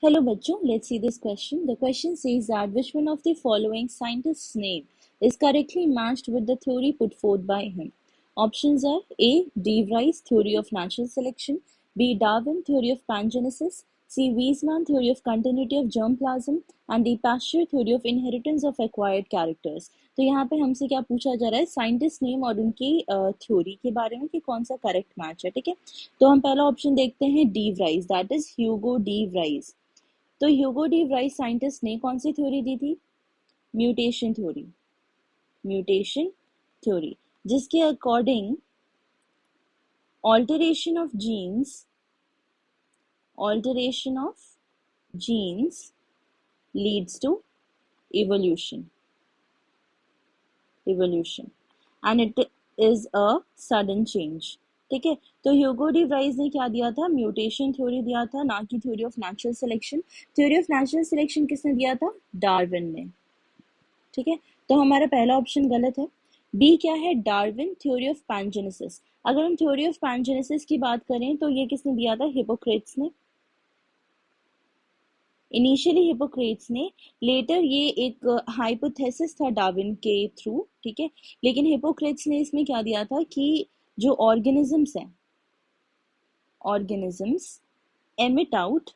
Hello बच्चों, let's see this question. The question says that which one of the following scientist's name is correctly matched with the theory put forth by him? Options are A. De Vries theory of natural selection, B. Darwin theory of pangenesis, C. Weismann theory of continuity of germplasm and D. Pasteur theory of inheritance of acquired characters. तो यहाँ पे हमसे क्या पूछा जा रहा है, scientist name और उनकी थ्योरी के बारे में कि कौन सा करेक्ट मैच है. ठीक है, तो हम पहला ऑप्शन देखते हैं, de Vries, that is Hugo de Vries. तो ह्यूगो डी व्राइज साइंटिस्ट ने कौन सी थ्योरी दी थी? Mutation theory. म्यूटेशन थ्योरी जिसके according alteration of genes leads to evolution and it is a sudden change. ठीक है, तो ह्यूगो डी व्राइज ने क्या दिया था? म्यूटेशन थ्योरी दिया था, ना कि theory of natural selection. Theory of natural selection किसने दिया था? डार्विन ने. ठीक है, तो हमारा पहला ऑप्शन गलत है. बी क्या है? Darwin theory of pangenesis. अगर हम थ्योरी ऑफ पैंजेनेसिस की बात करें तो ये किसने दिया था? हिपोक्रेट्स ने. इनिशियली हिपोक्रेट्स ने, लेटर ये एक हाइपोथेसिस था डार्विन के थ्रू. ठीक है, लेकिन हिपोक्रेट्स ने इसमें क्या दिया था कि जो ऑर्गेनिजम्स हैं, organisms emit out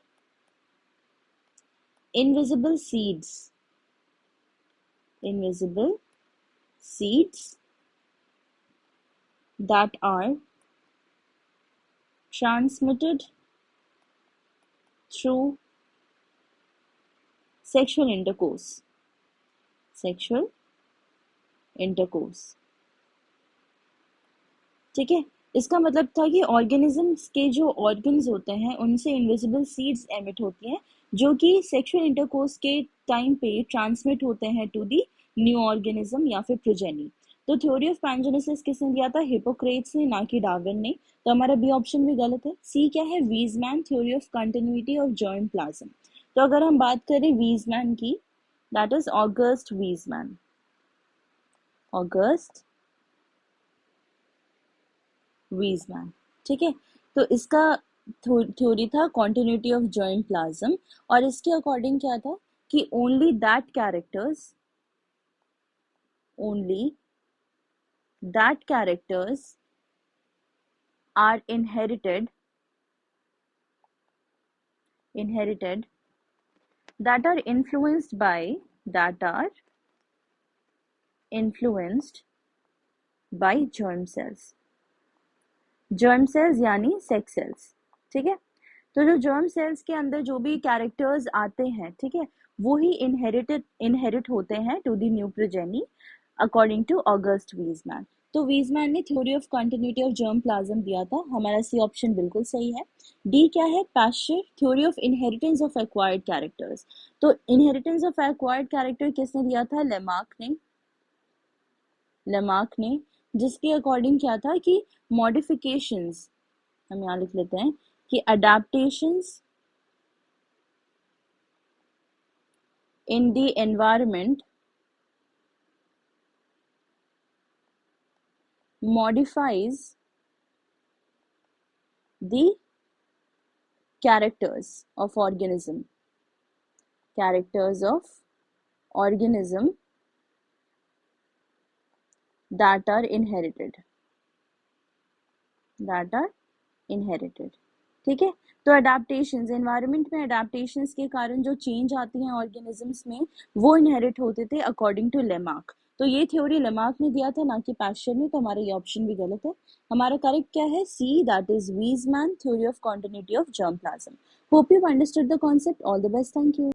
invisible seeds that are transmitted through sexual intercourse. ठीक है, इसका मतलब था कि ऑर्गेनिजम्स के जो ऑर्गन्स होते हैं उनसे इनविजिबल सीड्स एमिट होती हैं जो कि सेक्सुअल इंटरकोर्स के टाइम पे ट्रांसमिट होते हैं टू दी न्यू ऑर्गेनिज्म या फिर प्रोजेनी. तो थ्योरी ऑफ पैंजेनेसिस किसने दिया था? हिपोक्रेट्स ने, ना कि डार्विन ने. तो हमारा बी ऑप्शन भी गलत है. सी क्या है? Weissman theory of continuity of germplasm. तो अगर हम बात करें वीजमैन की, दैट इज ऑगस्ट वीजमैन. ठीक है, तो इसका थ्योरी था कॉन्टिन्यूटी ऑफ जर्मप्लाज्म और इसके अकॉर्डिंग क्या था कि only that characters are inherited that are influenced by germ cells यानी सेक्स सेल्स. ठीक है, तो जो जर्म सेल्स के अंदर जो भी कैरेक्टर्स आते हैं, ठीक है, वो ही इनहेरिट होते हैं to the new progeny according to August Weismann. तो वीजमैन ने theory of continuity of germplasm दिया था. हमारा सी ऑप्शन बिल्कुल सही है. डी क्या है? Pasteur theory of inheritance of acquired characters. तो इनहेरिटेंस ऑफ एक्वायर्ड कैरेक्टर किसने दिया था? लेमार्क ने, जिसके अकॉर्डिंग क्या था कि मॉडिफिकेशंस, हम यहाँ लिख लेते हैं कि adaptations in the environment modifies the characters of organism that are inherited. ठीक है, तो अडेप्टेशंस, एनवायरनमेंट में अडेप्टेशंस के कारण जो चेंज आती हैं ऑर्गेनिजम्स में, वो इनहेरिट होते थे अकॉर्डिंग टू लेमार्क. तो ये थ्योरी लेमार्क ने दिया था, ना कि पाश्चर ने. तो हमारा ये ऑप्शन भी गलत है. हमारा करेक्ट क्या है? C, that is Weismann theory of continuity of germplasm. Hope you understood the concept. All the best. Thank you.